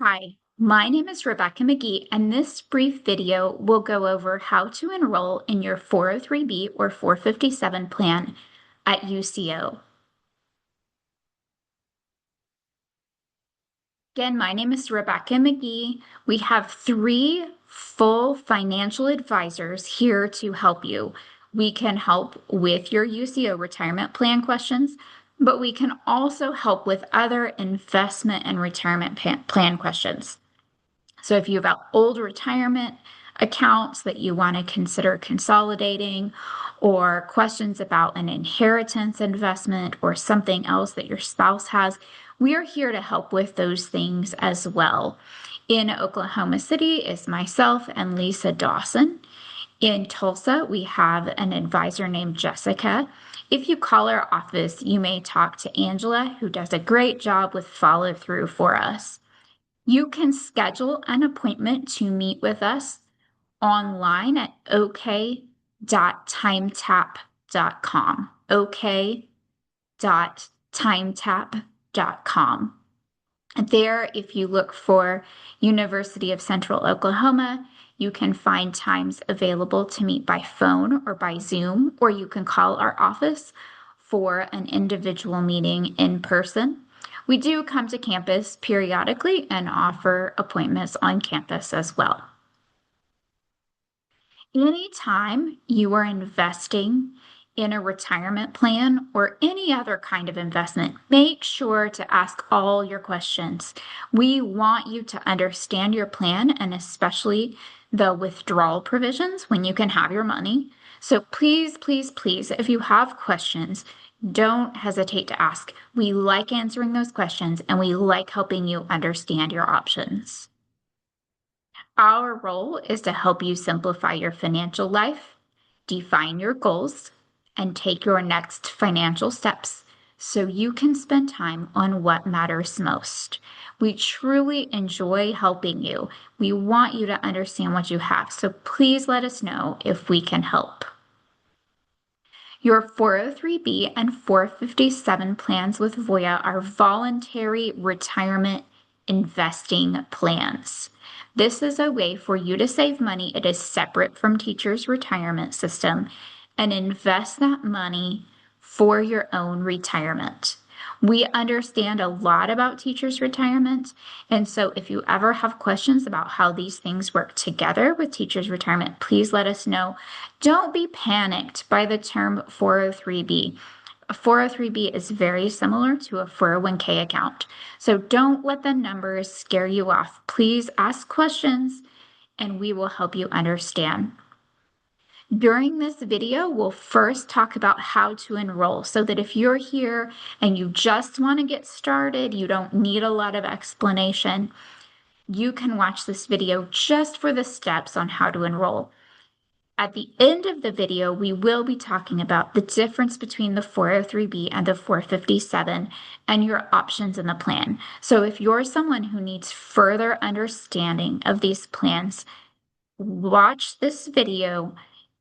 Hi, my name is Rebecca McGee, and this brief video will go over how to enroll in your 403B or 457 plan at UCO. Again, my name is Rebecca McGee. We have 3 full financial advisors here to help you. We can help with your UCO retirement plan questions, but we can also help with other investment and retirement plan questions. So if you have old retirement accounts that you want to consider consolidating, or questions about an inheritance investment or something else that your spouse has, we are here to help with those things as well. In Oklahoma City is myself and Lisa Dawson. In Tulsa, we have an advisor named Jessica. If you call our office, you may talk to Angela, who does a great job with follow through for us. You can schedule an appointment to meet with us online at ok.timetap.com. ok.timetap.com. There, if you look for University of Central Oklahoma, you can find times available to meet by phone or by Zoom, or you can call our office for an individual meeting in person. We do come to campus periodically and offer appointments on campus as well. Anytime you are investing in a retirement plan or any other kind of investment, make sure to ask all your questions. We want you to understand your plan, and especially the withdrawal provisions when you can have your money. So please, please, please, if you have questions, don't hesitate to ask. We like answering those questions, and we like helping you understand your options. Our role is to help you simplify your financial life, define your goals, and take your next financial steps so you can spend time on what matters most. We truly enjoy helping you. We want you to understand what you have, so please let us know if we can help. Your 403B and 457 plans with Voya are voluntary retirement investing plans. This is a way for you to save money. It is separate from teachers' retirement system, and invest that money for your own retirement. We understand a lot about teachers' retirement, and so if you ever have questions about how these things work together with teachers' retirement, please let us know. Don't be panicked by the term 403B. A 403B is very similar to a 401k account. So don't let the numbers scare you off. Please ask questions and we will help you understand. During this video, we'll first talk about how to enroll so that if you're here and you just want to get started, you don't need a lot of explanation, you can watch this video just for the steps on how to enroll. At the end of the video, we will be talking about the difference between the 403B and the 457 and your options in the plan. So if you're someone who needs further understanding of these plans, watch this video,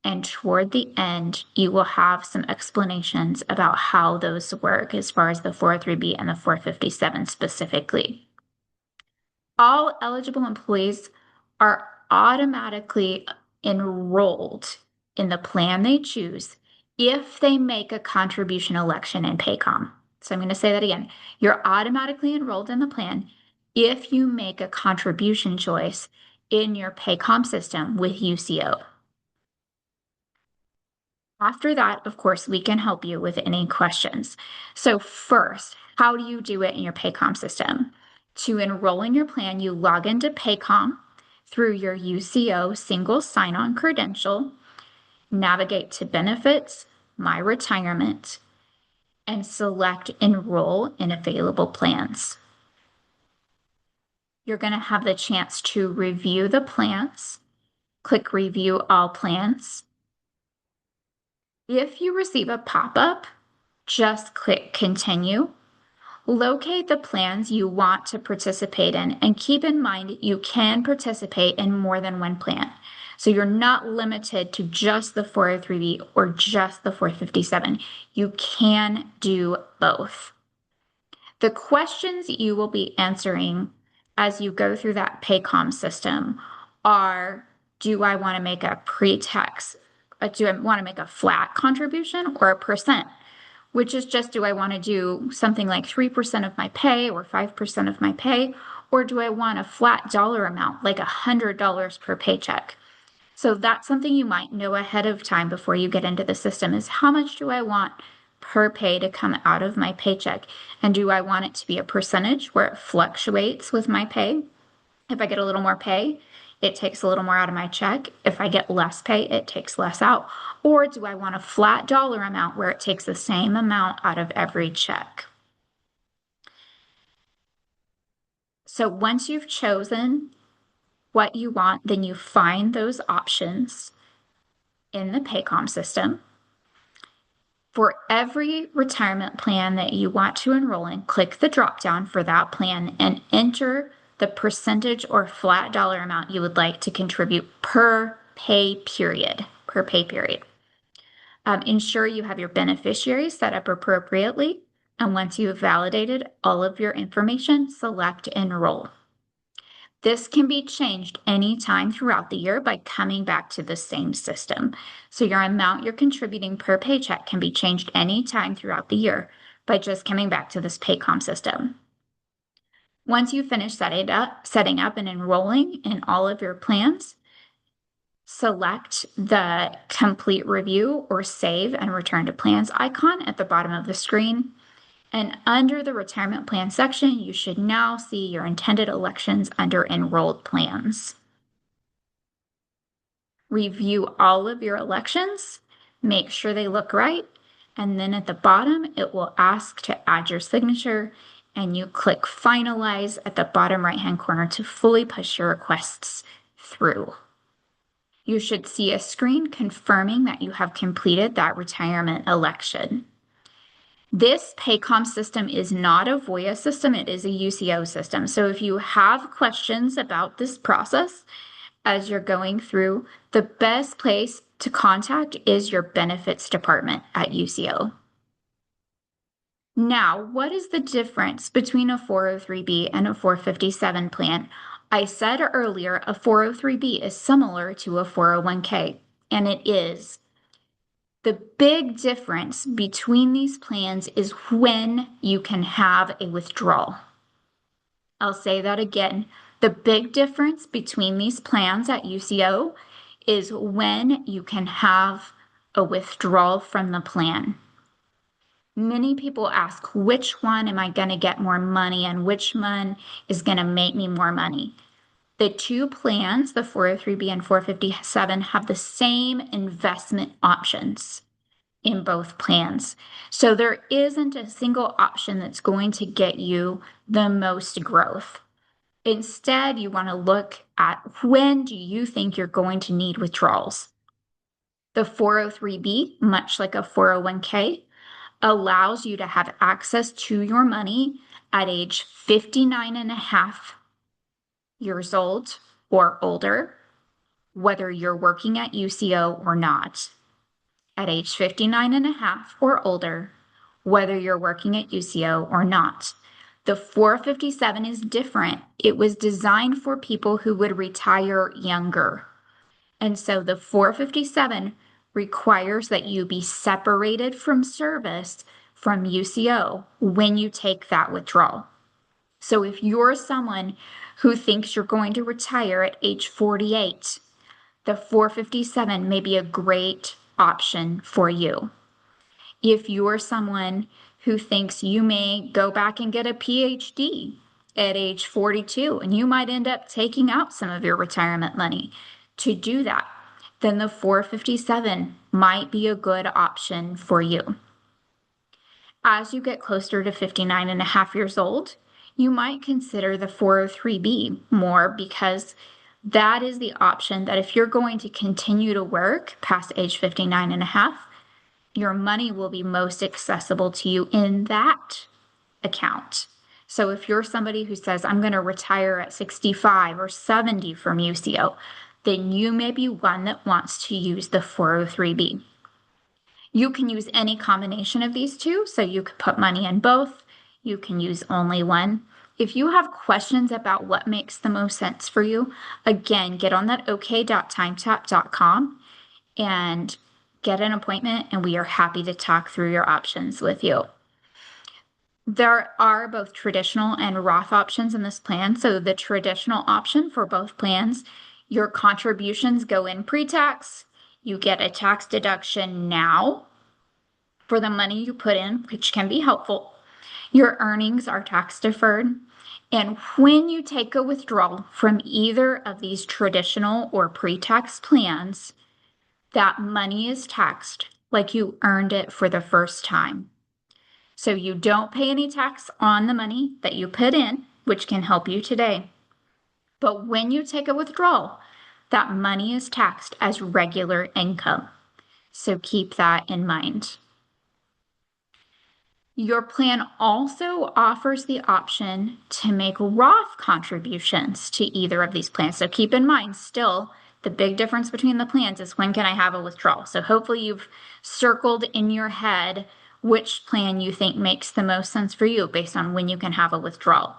and toward the end, you will have some explanations about how those work as far as the 403B and the 457 specifically. All eligible employees are automatically enrolled in the plan they choose if they make a contribution election in Paycom. So I'm going to say that again. You're automatically enrolled in the plan if you make a contribution choice in your Paycom system with UCO. After that, of course, we can help you with any questions. So first, how do you do it in your Paycom system? To enroll in your plan, you log into Paycom through your UCO single sign-on credential, navigate to Benefits, My Retirement, and select Enroll in Available Plans. You're going to have the chance to review the plans. Click Review All Plans. If you receive a pop-up, just click Continue. Locate the plans you want to participate in, and keep in mind you can participate in more than one plan. So you're not limited to just the 403B or just the 457. You can do both. The questions you will be answering as you go through that paycom system are, do I want to make a pre-tax, do I want to make a flat contribution or a percent? Which is just, do I want to do something like 3% of my pay or 5% of my pay? Or do I want a flat dollar amount, like $100 per paycheck? So that's something you might know ahead of time before you get into the system, is how much do I want per pay to come out of my paycheck? And do I want it to be a percentage where it fluctuates with my pay? If I get a little more pay, it takes a little more out of my check. If I get less pay, it takes less out. Or do I want a flat dollar amount where it takes the same amount out of every check? So once you've chosen what you want, then you find those options in the Paycom system. For every retirement plan that you want to enroll in, click the drop down for that plan and enter the percentage or flat dollar amount you would like to contribute per pay period. Ensure you have your beneficiary set up appropriately, and once you have validated all of your information, select enroll. This can be changed anytime throughout the year by coming back to the same system. So your amount you're contributing per paycheck can be changed anytime throughout the year by just coming back to this Paycom system. Once you finish setting up and enrolling in all of your plans, select the complete review or save and return to plans icon at the bottom of the screen. And under the retirement plan section, you should now see your intended elections under enrolled plans. Review all of your elections, make sure they look right, and then at the bottom, it will ask to add your signature, and you click finalize at the bottom right-hand corner to fully push your requests through. You should see a screen confirming that you have completed that retirement election. This Paycom system is not a Voya system, it is a UCO system. So if you have questions about this process as you're going through, the best place to contact is your benefits department at UCO. Now, what is the difference between a 403B and a 457 plan? I said earlier a 403B is similar to a 401k, and it is. The big difference between these plans is when you can have a withdrawal. I'll say that again. The big difference between these plans at UCO is when you can have a withdrawal from the plan. Many people ask, which one am I going to get more money and which one is going to make me more money? The two plans, the 403B and 457, have the same investment options in both plans. So there isn't a single option that's going to get you the most growth. Instead, you want to look at when do you think you're going to need withdrawals. The 403B, much like a 401k, allows you to have access to your money at age 59 and a half years old or older, whether you're working at UCO or not. At age 59 and a half or older, whether you're working at UCO or not. The 457 is different. It was designed for people who would retire younger. And so the 457 requires that you be separated from service from UCO when you take that withdrawal. So if you're someone who thinks you're going to retire at age 48, the 457 may be a great option for you. If you're someone who thinks you may go back and get a PhD at age 42 and you might end up taking out some of your retirement money to do that, then the 457 might be a good option for you. As you get closer to 59 and a half years old, you might consider the 403B more, because that is the option that if you're going to continue to work past age 59 and a half, your money will be most accessible to you in that account. So if you're somebody who says, I'm going to retire at 65 or 70 from UCO, then you may be one that wants to use the 403B. You can use any combination of these two, so you could put money in both. You can use only one. If you have questions about what makes the most sense for you, again, get on that ok.timetap.com and get an appointment, and we are happy to talk through your options with you. There are both traditional and Roth options in this plan. So the traditional option for both plans, your contributions go in pre-tax. You get a tax deduction now for the money you put in, which can be helpful. Your earnings are tax deferred. And when you take a withdrawal from either of these traditional or pre-tax plans, that money is taxed like you earned it for the first time. So you don't pay any tax on the money that you put in, which can help you today. But when you take a withdrawal, that money is taxed as regular income. So keep that in mind. Your plan also offers the option to make Roth contributions to either of these plans. So keep in mind, still, the big difference between the plans is when can I have a withdrawal. So hopefully you've circled in your head which plan you think makes the most sense for you based on when you can have a withdrawal.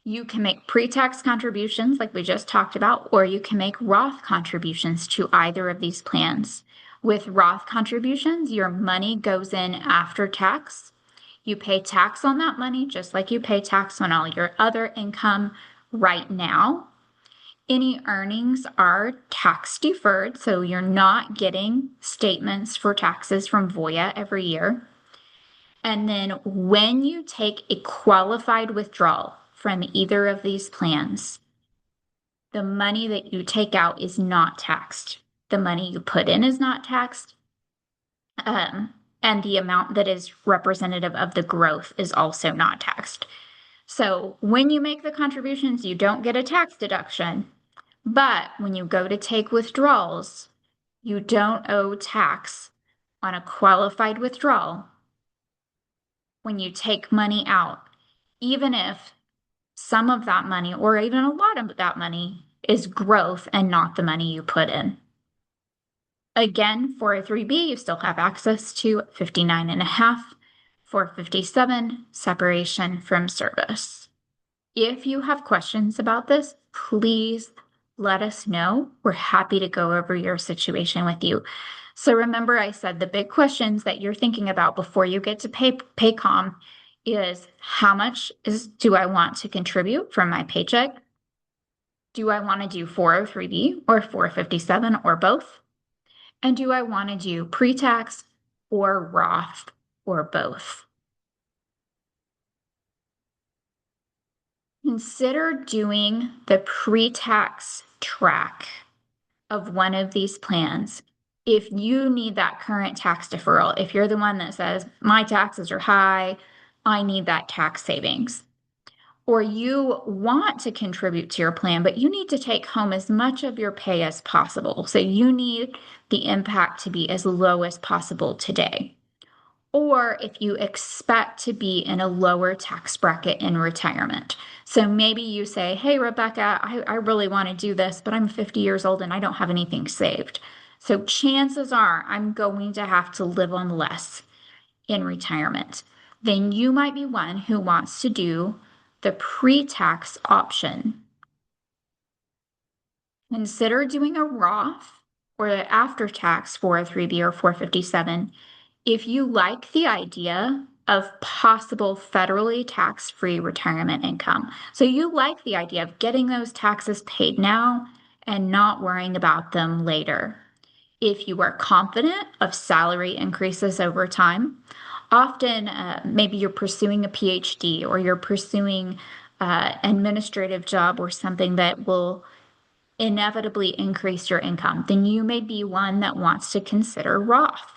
You can make pre-tax contributions like we just talked about, or you can make Roth contributions to either of these plans. With Roth contributions, your money goes in after tax. You pay tax on that money just like you pay tax on all your other income right now. Any earnings are tax deferred, so you're not getting statements for taxes from Voya every year. And then when you take a qualified withdrawal from either of these plans, the money that you take out is not taxed. The money you put in is not taxed. And the amount that is representative of the growth is also not taxed. So when you make the contributions, you don't get a tax deduction. But when you go to take withdrawals, you don't owe tax on a qualified withdrawal when you take money out, even if some of that money or even a lot of that money is growth and not the money you put in. Again, 403B, you still have access to 59.5. 457, separation from service. If you have questions about this, please let us know. We're happy to go over your situation with you. So remember, I said the big questions that you're thinking about before you get to Paycom is how much do I want to contribute from my paycheck? Do I want to do 403B or 457 or both? And do I want to do pre-tax or Roth or both? Consider doing the pre-tax track of one of these plans if you need that current tax deferral. If you're the one that says, my taxes are high, I need that tax savings. Or you want to contribute to your plan, but you need to take home as much of your pay as possible. So you need the impact to be as low as possible today. Or if you expect to be in a lower tax bracket in retirement. So maybe you say, hey, Rebecca, I really want to do this, but I'm 50 years old and I don't have anything saved. So chances are I'm going to have to live on less in retirement. Then you might be one who wants to do the pre-tax option. Consider doing a Roth or after-tax 403B or 457 if you like the idea of possible federally tax-free retirement income. So you like the idea of getting those taxes paid now and not worrying about them later. If you are confident of salary increases over time, often maybe you're pursuing a PhD or you're pursuing an administrative job or something that will inevitably increase your income, then you may be one that wants to consider Roth.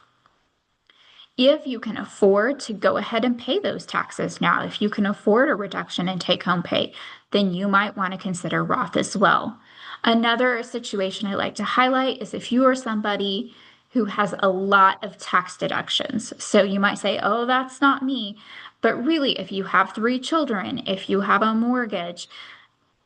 If you can afford to go ahead and pay those taxes now, if you can afford a reduction in take-home pay, then you might want to consider Roth as well. Another situation I like to highlight is if you are somebody who has a lot of tax deductions. So you might say, oh, that's not me. But really, if you have 3 children, if you have a mortgage,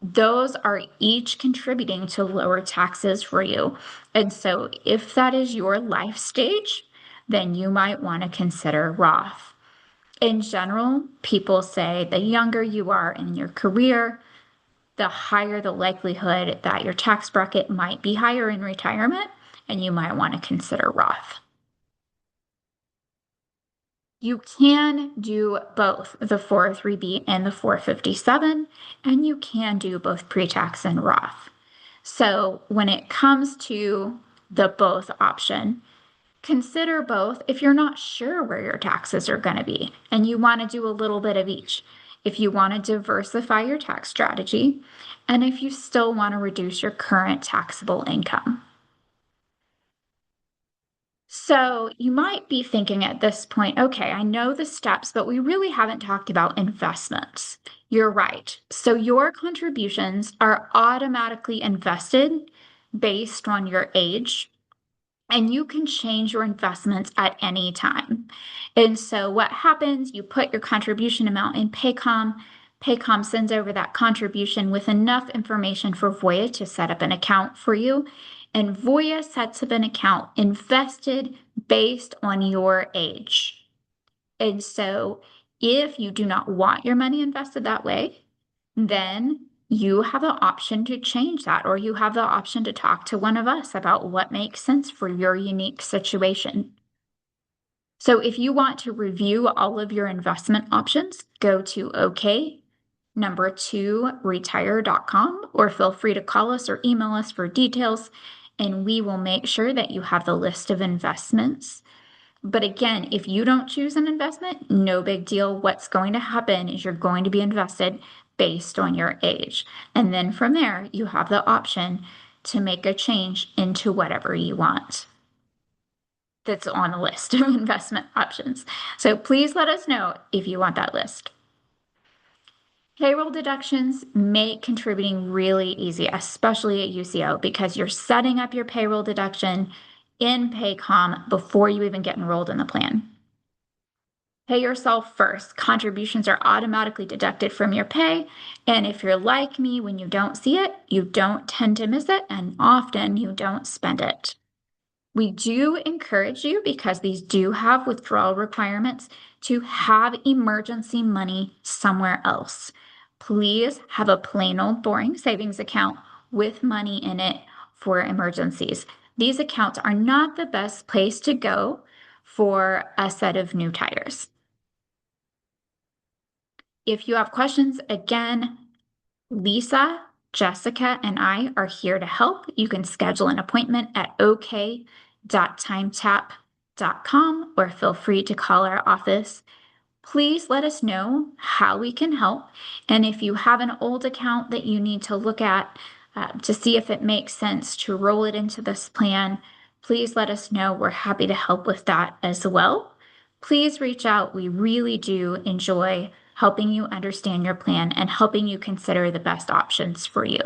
those are each contributing to lower taxes for you. And so if that is your life stage, then you might want to consider Roth. In general, people say the younger you are in your career, the higher the likelihood that your tax bracket might be higher in retirement, and you might want to consider Roth. You can do both the 403(b) and the 457, and you can do both pre-tax and Roth. So when it comes to the both option, consider both if you're not sure where your taxes are going to be and you want to do a little bit of each. If you want to diversify your tax strategy, and if you still want to reduce your current taxable income. So you might be thinking at this point, okay, I know the steps, but we really haven't talked about investments. You're right. So your contributions are automatically invested based on your age, and you can change your investments at any time. And so what happens, you put your contribution amount in Paycom. Paycom sends over that contribution with enough information for Voya to set up an account for you. And Voya sets up an account invested based on your age. And so if you do not want your money invested that way, then you have the option to change that, or you have the option to talk to one of us about what makes sense for your unique situation. So if you want to review all of your investment options, go to OK2retire.com, or feel free to call us or email us for details, and we will make sure that you have the list of investments. But again, if you don't choose an investment, no big deal. What's going to happen is you're going to be invested based on your age. And then from there, you have the option to make a change into whatever you want that's on the list of investment options. So please let us know if you want that list. Payroll deductions make contributing really easy, especially at UCO, because you're setting up your payroll deduction in Paycom before you even get enrolled in the plan. Pay yourself first. Contributions are automatically deducted from your pay. And if you're like me, when you don't see it, you don't tend to miss it, and often you don't spend it. We do encourage you, because these do have withdrawal requirements, to have emergency money somewhere else. Please have a plain old boring savings account with money in it for emergencies. These accounts are not the best place to go for a set of new tires. If you have questions, again, Lisa, Jessica, and I are here to help. You can schedule an appointment at ok.timetap.com, or feel free to call our office. Please let us know how we can help. And if you have an old account that you need to look at to see if it makes sense to roll it into this plan, please let us know. We're happy to help with that as well. Please reach out. We really do enjoy helping you understand your plan and helping you consider the best options for you.